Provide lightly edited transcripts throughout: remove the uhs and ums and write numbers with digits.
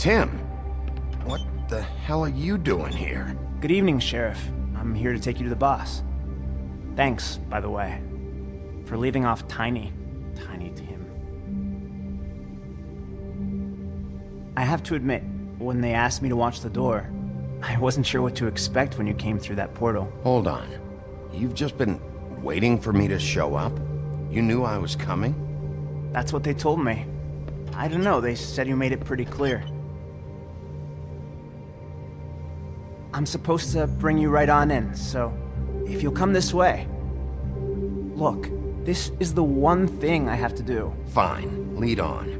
Tim! What the hell are you doing here? Good evening, Sheriff. I'm here to take you to the boss. Thanks, by the way, for leaving off Tiny Tim. I have to admit, when they asked me to watch the door, I wasn't sure what to expect when you came through that portal. Hold on. You've just been waiting for me to show up? You knew I was coming? That's what they told me. I don't know, they said you made it pretty clear. I'm supposed to bring you right on in, so if you'll come this way. Look, this is the one thing I have to do. Fine, lead on.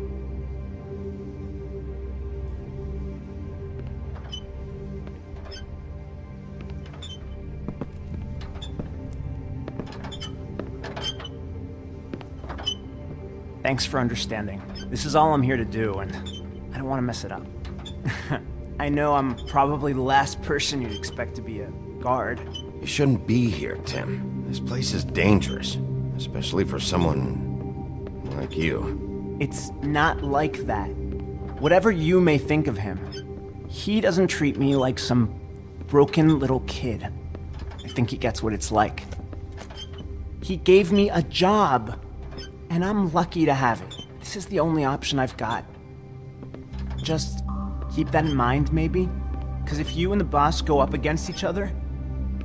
Thanks for understanding. This is all I'm here to do, and I don't want to mess it up. I know I'm probably the last person you'd expect to be a guard. You shouldn't be here, Tim. This place is dangerous, especially for someone like you. It's not like that. Whatever you may think of him, he doesn't treat me like some broken little kid. I think he gets what it's like. He gave me a job, and I'm lucky to have it. This is the only option I've got. Just keep that in mind, maybe? Because if you and the boss go up against each other,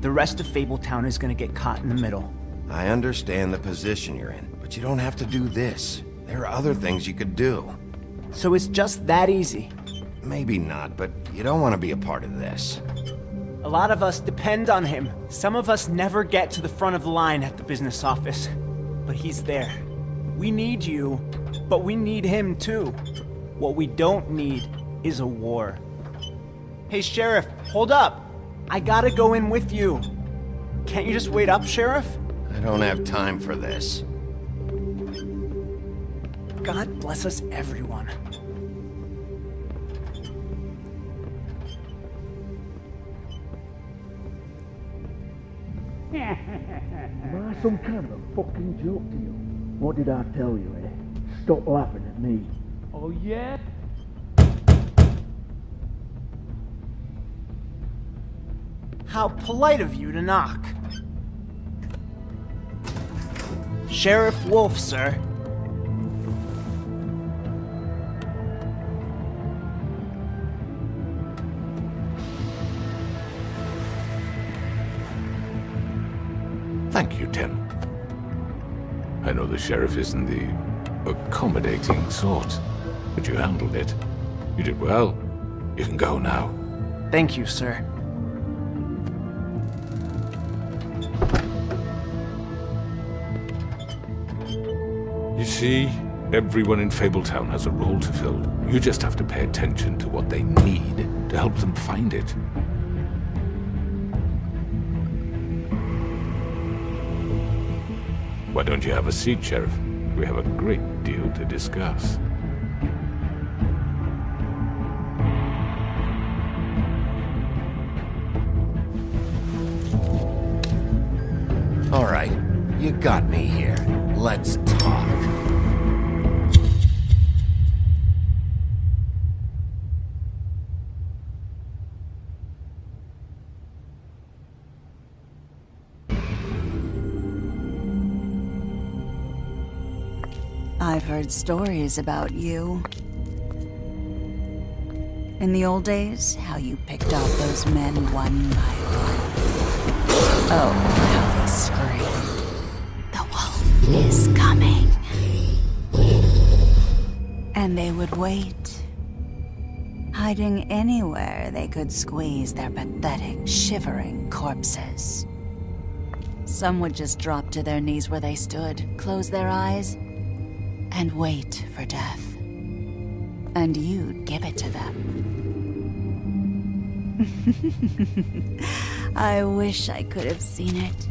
the rest of Fabletown is gonna get caught in the middle. I understand the position you're in, but you don't have to do this. There are other things you could do. So it's just that easy. Maybe not, but you don't want to be a part of this. A lot of us depend on him. Some of us never get to the front of the line at the business office. But he's there. We need you, but we need him too. What we don't need is a war. Hey, Sheriff, hold up. I gotta go in with you. Can't you just wait up, Sheriff? I don't have time for this. God bless us, everyone. Am I some kind of a fucking joke to you? What did I tell you, eh? Stop laughing at me. Oh, yeah? How polite of you to knock. Sheriff Wolf, sir. Thank you, Tim. I know the sheriff isn't the accommodating sort, but you handled it. You did well. You can go now. Thank you, sir. You see, everyone in Fabletown has a role to fill. You just have to pay attention to what they need to help them find it. Why don't you have a seat, Sheriff? We have a great deal to discuss. All right, you got me here. Let's talk. I've heard stories about you. In the old days, how you picked off those men one by one. Oh, how they screamed. The wolf is coming. And they would wait, hiding anywhere they could squeeze their pathetic, shivering corpses. Some would just drop to their knees where they stood, close their eyes, and wait for death. And you'd give it to them. I wish I could have seen it.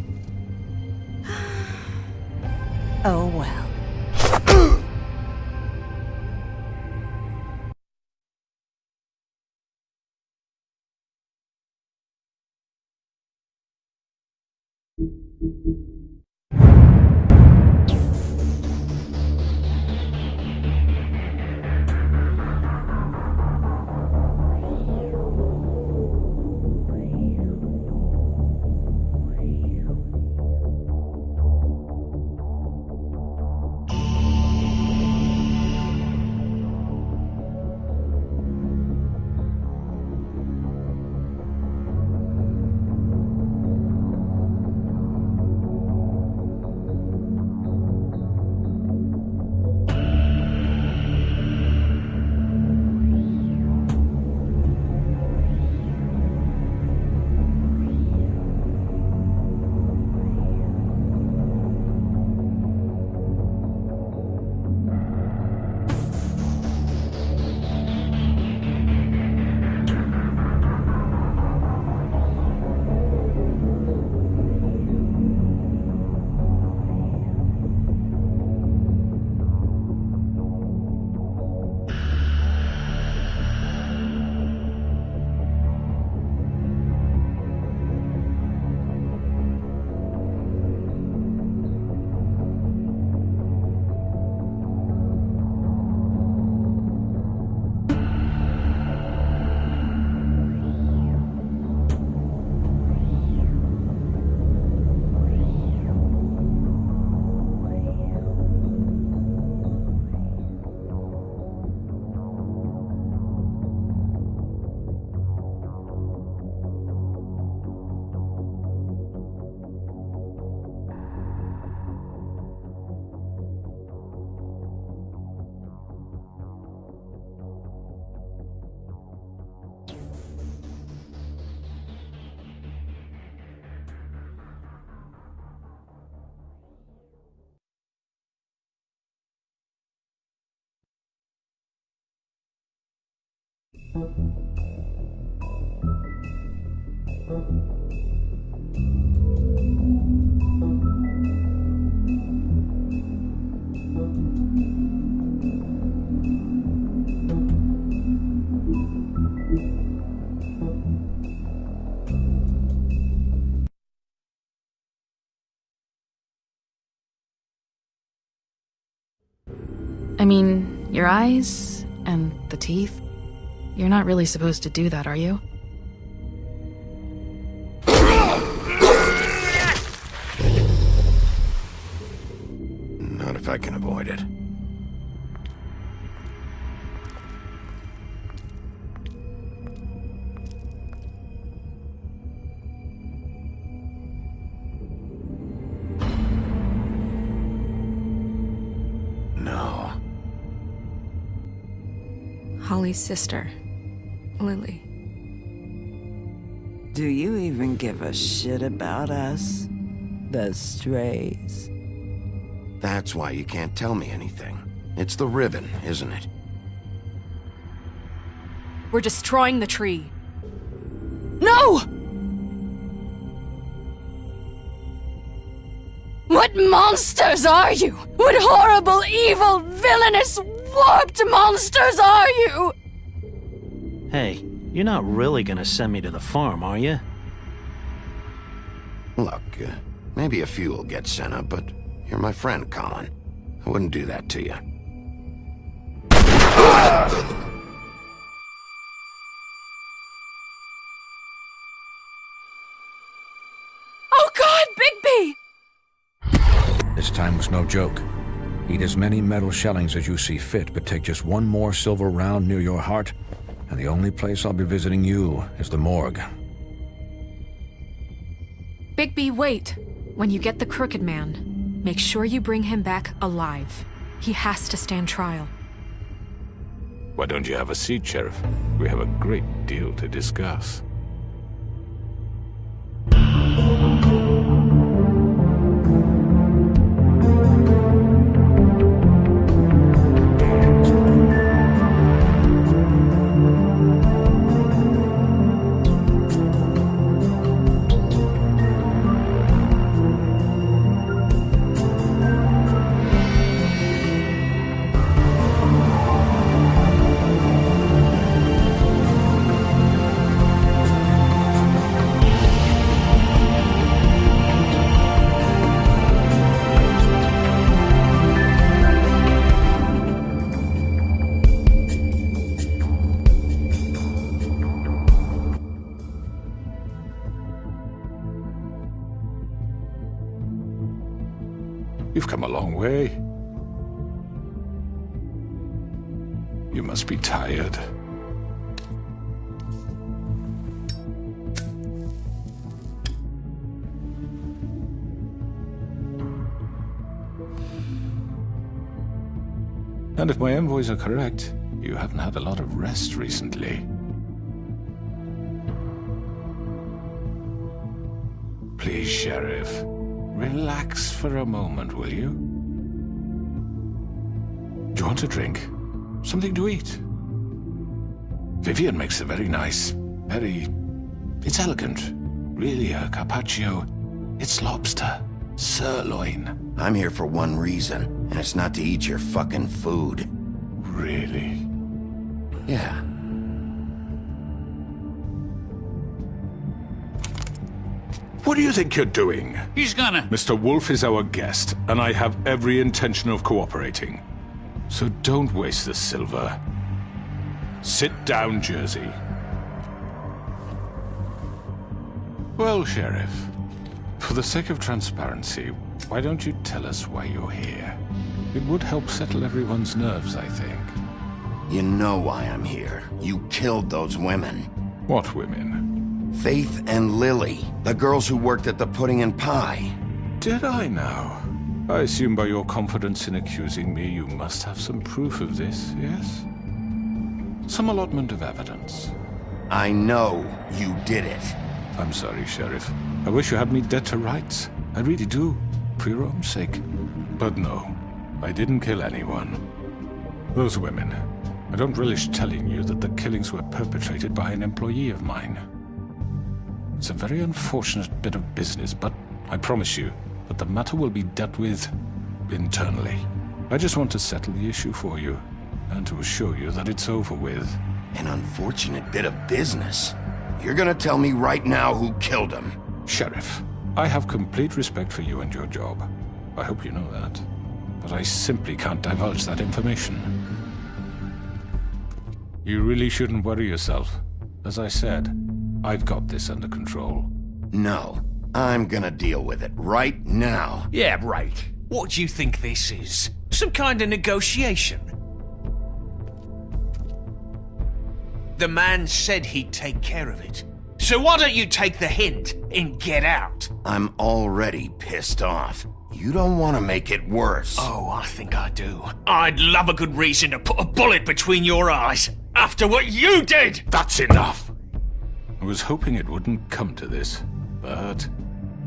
Oh well. I mean, your eyes and the teeth. You're not really supposed to do that, are you? Not if I can avoid it. No. Holly's sister, Lily. Do you even give a shit about us? The strays. That's why you can't tell me anything. It's the ribbon, isn't it? We're destroying the tree. No! What monsters are you? What horrible, evil, villainous, warped monsters are you? Hey, you're not really gonna send me to the farm, are you? Look, maybe a few will get sent up, but you're my friend, Colin. I wouldn't do that to you. Oh God, Bigby! This time was no joke. Eat as many metal shellings as you see fit, but take just one more silver round near your heart, and the only place I'll be visiting you is the morgue. Bigby, wait. When you get the Crooked Man, make sure you bring him back alive. He has to stand trial. Why don't you have a seat, Sheriff? We have a great deal to discuss. You've come a long way. You must be tired. And if my envoys are correct, you haven't had a lot of rest recently. Please, Sheriff. Relax for a moment, will you? Do you want a drink? Something to eat? Vivian makes a very nice, it's elegant. Really, a carpaccio. It's lobster. Sirloin. I'm here for one reason, and it's not to eat your fucking food. Really? Yeah. What do you think you're doing? He's gonna... Mr. Wolf is our guest, and I have every intention of cooperating. So don't waste the silver. Sit down, Jersey. Well, Sheriff, for the sake of transparency, why don't you tell us why you're here? It would help settle everyone's nerves, I think. You know why I'm here. You killed those women. What women? Faith and Lily, the girls who worked at the Pudding and Pie. Did I now? I assume by your confidence in accusing me, you must have some proof of this, yes? Some allotment of evidence. I know you did it. I'm sorry, Sheriff. I wish you had me dead to rights. I really do, for your own sake. But no, I didn't kill anyone. Those women, I don't relish telling you that the killings were perpetrated by an employee of mine. It's a very unfortunate bit of business, but I promise you that the matter will be dealt with internally. I just want to settle the issue for you, and to assure you that it's over with. An unfortunate bit of business. You're gonna tell me right now who killed him? Sheriff, I have complete respect for you and your job. I hope you know that. But I simply can't divulge that information. You really shouldn't worry yourself. As I said, I've got this under control. No. I'm gonna deal with it right now. Yeah, right. What do you think this is? Some kind of negotiation? The man said he'd take care of it. So why don't you take the hint and get out? I'm already pissed off. You don't want to make it worse. Oh, I think I do. I'd love a good reason to put a bullet between your eyes after what you did! That's enough! I was hoping it wouldn't come to this, but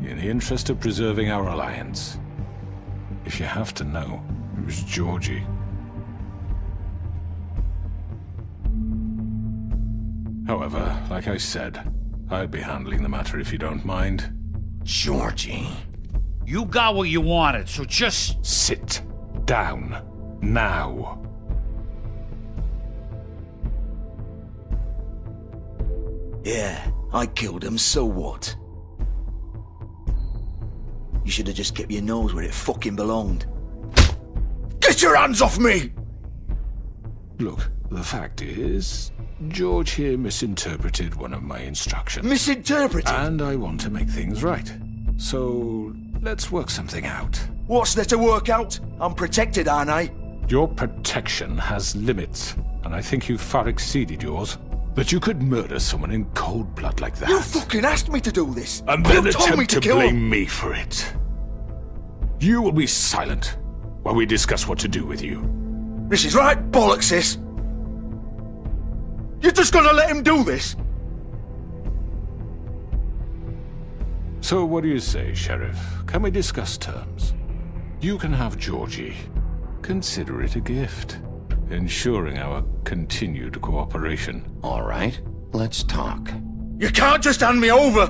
in the interest of preserving our alliance, if you have to know, it was Georgie. However, like I said, I'd be handling the matter if you don't mind. Georgie. You got what you wanted, so just... Sit down. Now. Yeah, I killed him, so what? You should have just kept your nose where it fucking belonged. Get your hands off me! Look, the fact is, George here misinterpreted one of my instructions. Misinterpreted? And I want to make things right. So, let's work something out. What's there to work out? I'm protected, aren't I? Your protection has limits, and I think you've far exceeded yours. That you could murder someone in cold blood like that. You fucking asked me to do this! And then you told me attempt to kill blame him. me for it. You will be silent while we discuss what to do with you. This is right bollocks, sis. You're just gonna let him do this? So what do you say, Sheriff? Can we discuss terms? You can have Georgie. Consider it a gift, ensuring our continued cooperation. All right, let's talk. You can't just hand me over!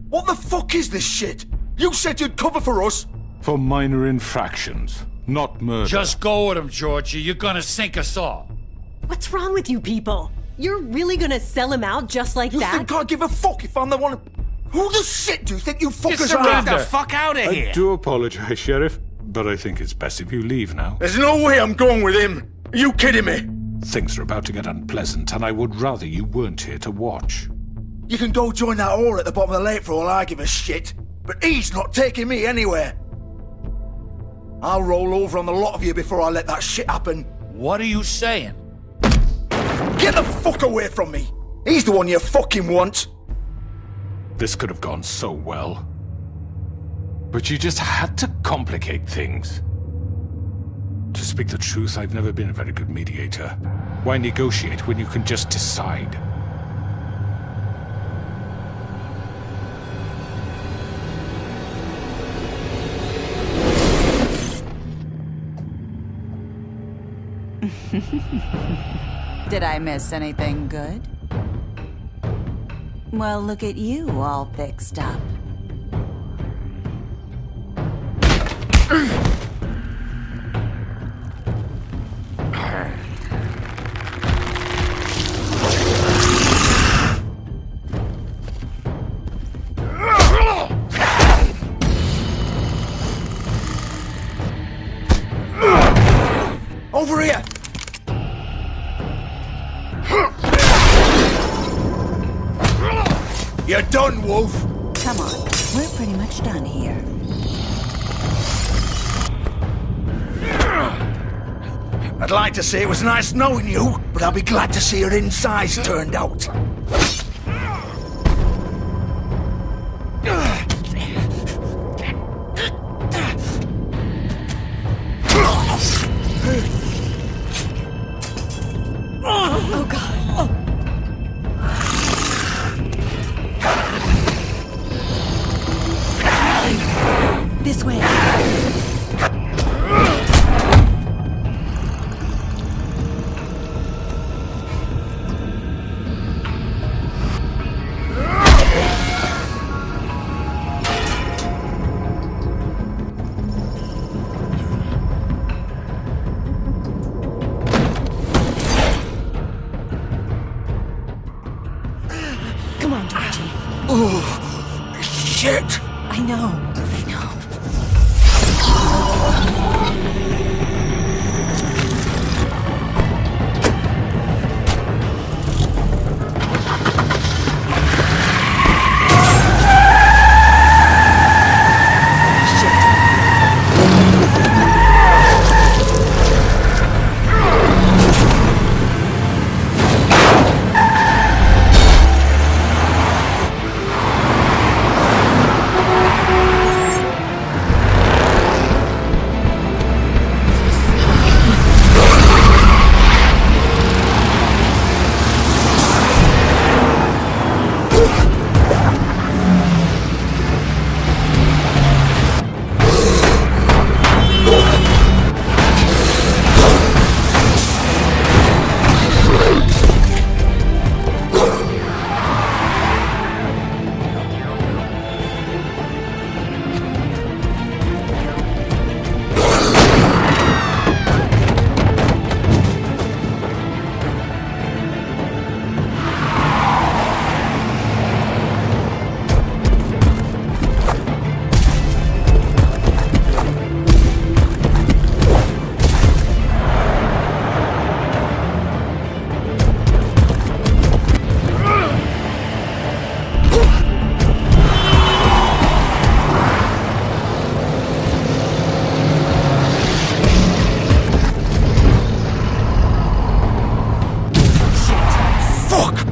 What the fuck is this shit? You said you'd cover for us! For minor infractions, not murder. Just go with him, Georgie. You're gonna sink us all. What's wrong with you people? You're really gonna sell him out just like You that? think I give a fuck if I'm the one... Who the shit do you think you fuckers are? Get the fuck out of here! I do apologize, Sheriff, but I think it's best if you leave now. There's no way I'm going with him! Are you kidding me? Things are about to get unpleasant, and I would rather you weren't here to watch. You can go join that whore at the bottom of the lake for all I give a shit, but he's not taking me anywhere. I'll roll over on the lot of you before I let that shit happen. What are you saying? Get the fuck away from me! He's the one you fucking want! This could have gone so well. But you just had to complicate things. To speak the truth, I've never been a very good mediator. Why negotiate when you can just decide? Did I miss anything good? Well, look at you all fixed up. Over here! You're done, Wolf! Come on, we're pretty much done here. I'd like to say it was nice knowing you, but I'll be glad to see your insides turned out. Oh, God. This way. Shit! I know.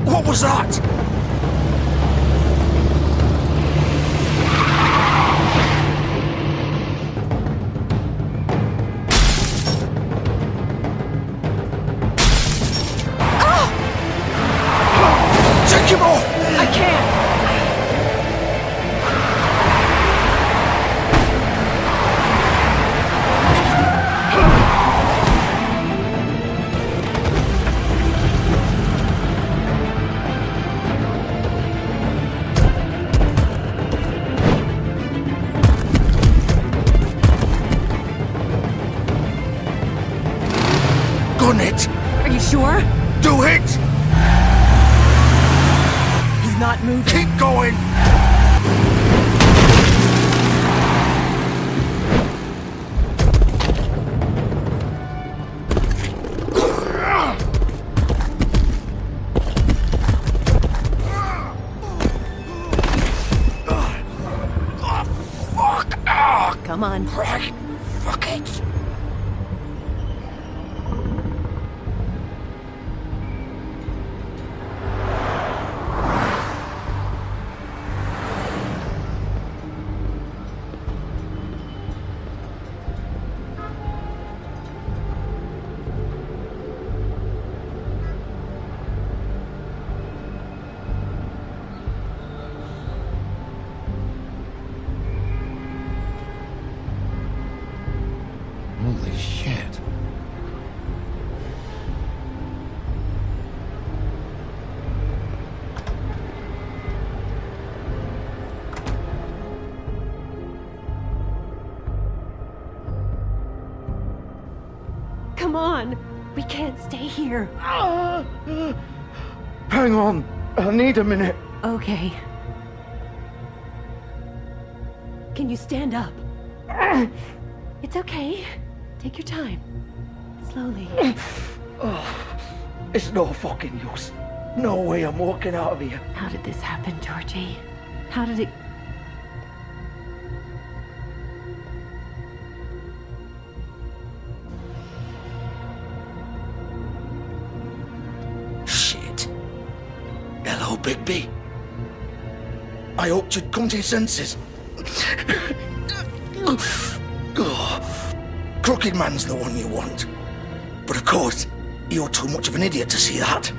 What was that? Take him off! I can't! Gun it! Are you sure? Do it! He's not moving. Keep going! Come on. Right. Fuck it. Holy shit. Come on. We can't stay here. Hang on. I need a minute. Okay. Can you stand up? It's okay. Take your time. Slowly. It's no fucking use. No way I'm walking out of here. How did this happen, Georgie? How did it... Shit. Hello, Bigby. I hoped you'd come to your senses. Crooked Man's the one you want. But of course, you're too much of an idiot to see that.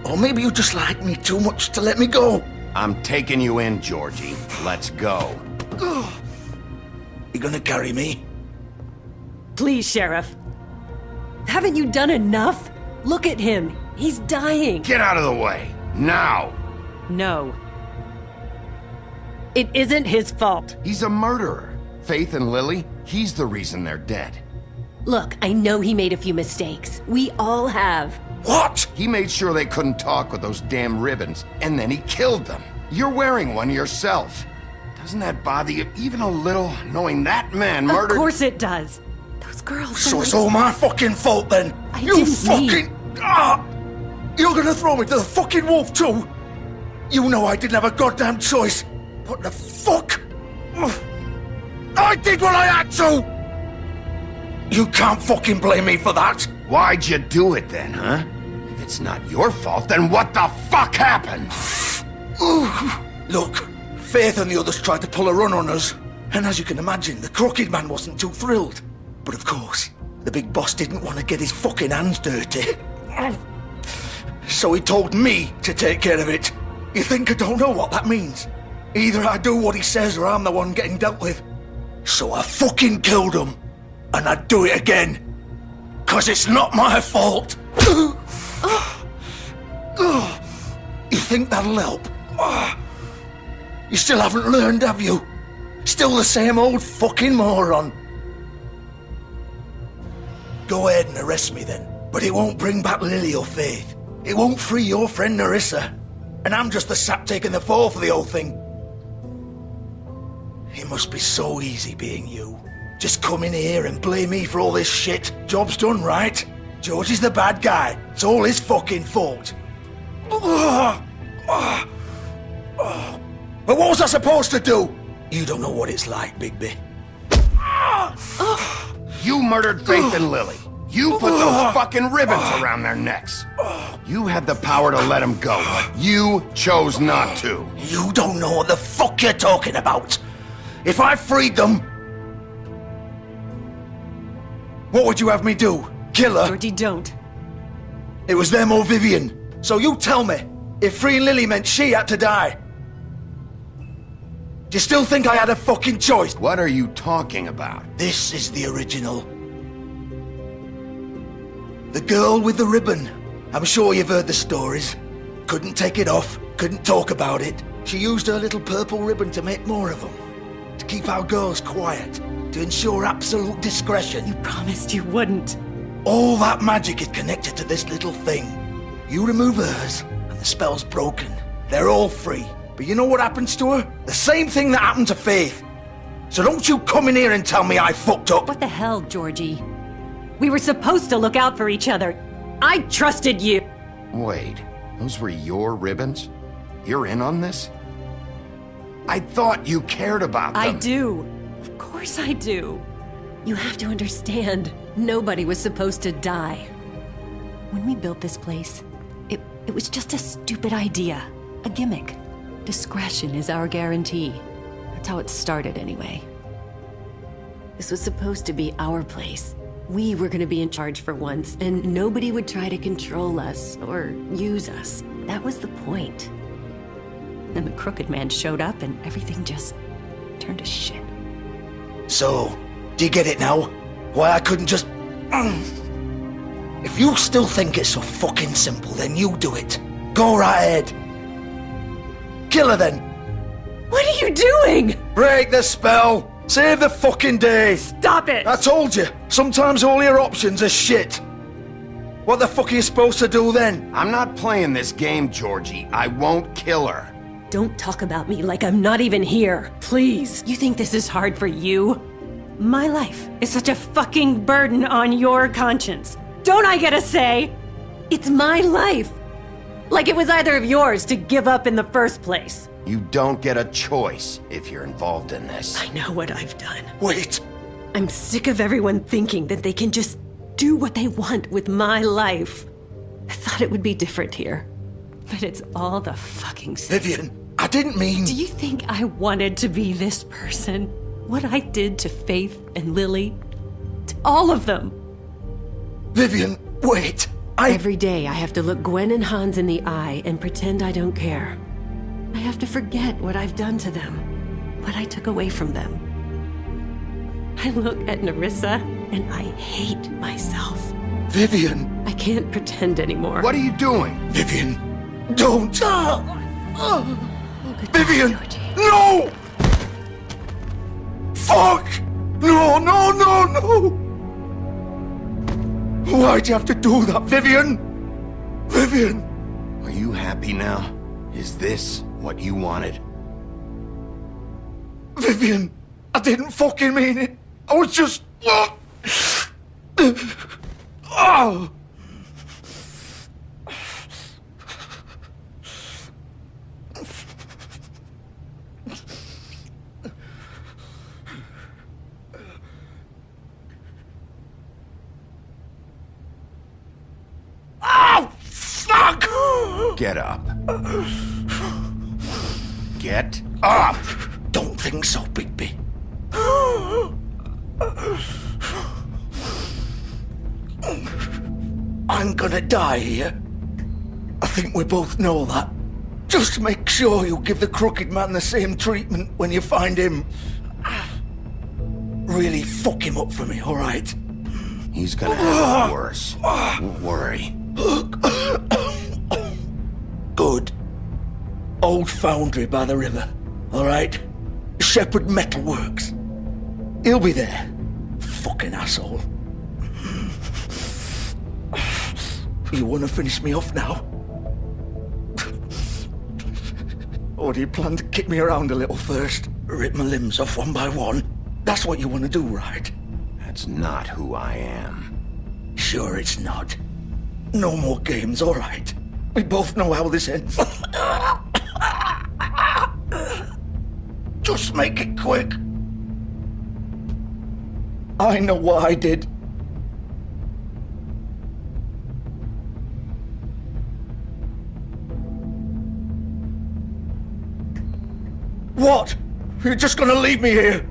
Or maybe you just like me too much to let me go. I'm taking you in, Georgie. Let's go. You gonna carry me? Please, Sheriff. Haven't you done enough? Look at him. He's dying. Get out of the way. Now. No. It isn't his fault. He's a murderer. Faith and Lily, he's the reason they're dead. Look, I know he made a few mistakes. We all have. What? He made sure they couldn't talk with those damn ribbons, and then he killed them. You're wearing one yourself. Doesn't that bother you even a little, knowing that man murdered... Of course it does. Those girls. So it's all my fucking fault then. I You didn't fucking... You're gonna throw me to the fucking wolf too? You know I didn't have a goddamn choice. What the fuck? I did what I had to! You can't fucking blame me for that. Why'd you do it then, huh? If it's not your fault, then what the fuck happened? Look, Faith and the others tried to pull a run on us. And as you can imagine, the Crooked Man wasn't too thrilled. But of course, the big boss didn't want to get his fucking hands dirty. So he told me to take care of it. You think I don't know what that means? Either I do what he says or I'm the one getting dealt with. So I fucking killed him. And I'd do it again. 'Cause it's not my fault. You think that'll help? You still haven't learned, have you? Still the same old fucking moron. Go ahead and arrest me then. But it won't bring back Lily or Faith. It won't free your friend Nerissa. And I'm just the sap taking the fall for the whole thing. It must be so easy being you. Just come in here and blame me for all this shit. Job's done, right? George is the bad guy. It's all his fucking fault. But what was I supposed to do? You don't know what it's like, Bigby. You murdered Faith and Lily. You put those fucking ribbons around their necks. You had the power to let them go, but you chose not to. You don't know what the fuck you're talking about. If I freed them... What would you have me do? Kill her? Georgie, don't. It was them or Vivian. So you tell me, if freeing Lily meant she had to die. Do you still think I had a fucking choice? What are you talking about? This is the original. The girl with the ribbon. I'm sure you've heard the stories. Couldn't take it off, couldn't talk about it. She used her little purple ribbon to make more of them. To keep our girls quiet. To ensure absolute discretion. You promised you wouldn't. All that magic is connected to this little thing. You remove hers, and the spell's broken. They're all free. But you know what happens to her? The same thing that happened to Faith. So don't you come in here and tell me I fucked up. What the hell, Georgie? We were supposed to look out for each other. I trusted you. Wait, those were your ribbons? You're in on this? I thought you cared about them. I do. Of course I do. You have to understand, nobody was supposed to die. When we built this place, it was just a stupid idea. A gimmick. Discretion is our guarantee. That's how it started anyway. This was supposed to be our place. We were gonna be in charge for once, and nobody would try to control us or use us. That was the point. Then the Crooked Man showed up and everything just turned to shit. So, do you get it now? Why I couldn't just... If you still think it's so fucking simple, then you do it. Go right ahead. Kill her then. What are you doing? Break the spell. Save the fucking day. Stop it. I told you. Sometimes all your options are shit. What the fuck are you supposed to do then? I'm not playing this game, Georgie. I won't kill her. Don't talk about me like I'm not even here. Please. You think this is hard for you? My life is such a fucking burden on your conscience. Don't I get a say? It's my life. Like it was either of yours to give up in the first place. You don't get a choice if you're involved in this. I know what I've done. Wait. I'm sick of everyone thinking that they can just do what they want with my life. I thought it would be different here. But it's all the fucking same. Vivian, I didn't mean... Do you think I wanted to be this person? What I did to Faith and Lily? To all of them? Vivian, wait. Every day I have to look Gwen and Hans in the eye and pretend I don't care. I have to forget what I've done to them, what I took away from them. I look at Nerissa and I hate myself. Vivian. I can't pretend anymore. What are you doing? Vivian, don't. Vivian, Georgie. no! Fuck! No, no, no, no! Why'd you have to do that, Vivian? Vivian! Are you happy now? Is this what you wanted? Vivian, I didn't fucking mean it. I was just... Oh! Oh, fuck! Get up. Get up! Don't think so, Bigby. I'm gonna die here. I think we both know that. Just make sure you give the Crooked Man the same treatment when you find him. Really fuck him up for me, alright? He's gonna have it worse. Don't worry. Good. Old foundry by the river, alright? Shepherd Metalworks. He'll be there. Fucking asshole. You wanna finish me off now? Or do you plan to kick me around a little first? Rip my limbs off one by one? That's what you wanna do, right? That's not who I am. Sure it's not. No more games, alright? We both know how this ends. Just make it quick. I know what I did. What? You're just gonna leave me here?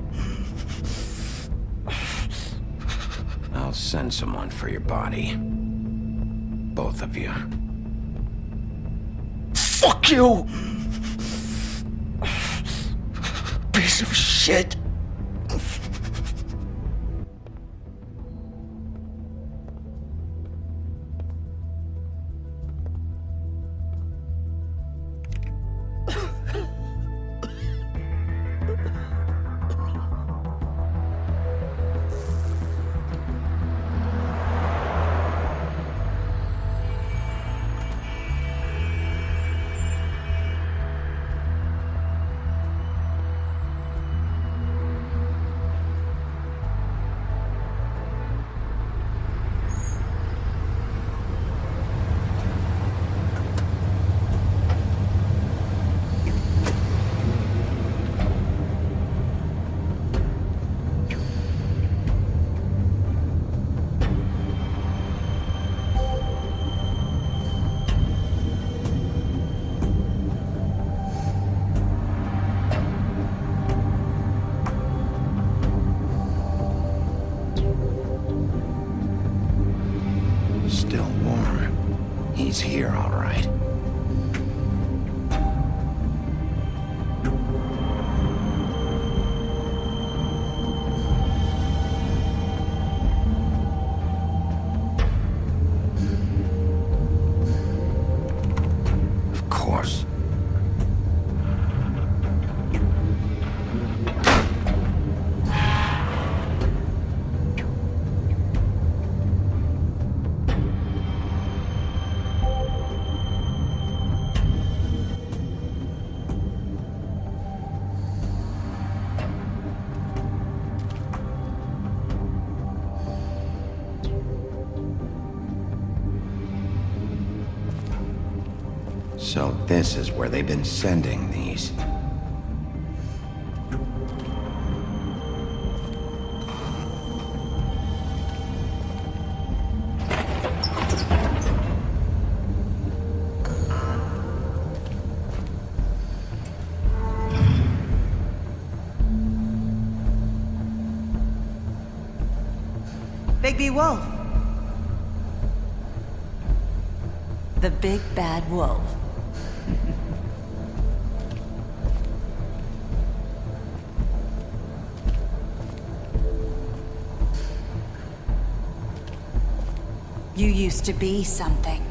I'll send someone for your body. Both of you. Fuck you! Piece of shit. Still warm. He's here, all right. Of course. So this is where they've been sending these. Bigby Wolf. The big bad wolf. You used to be something.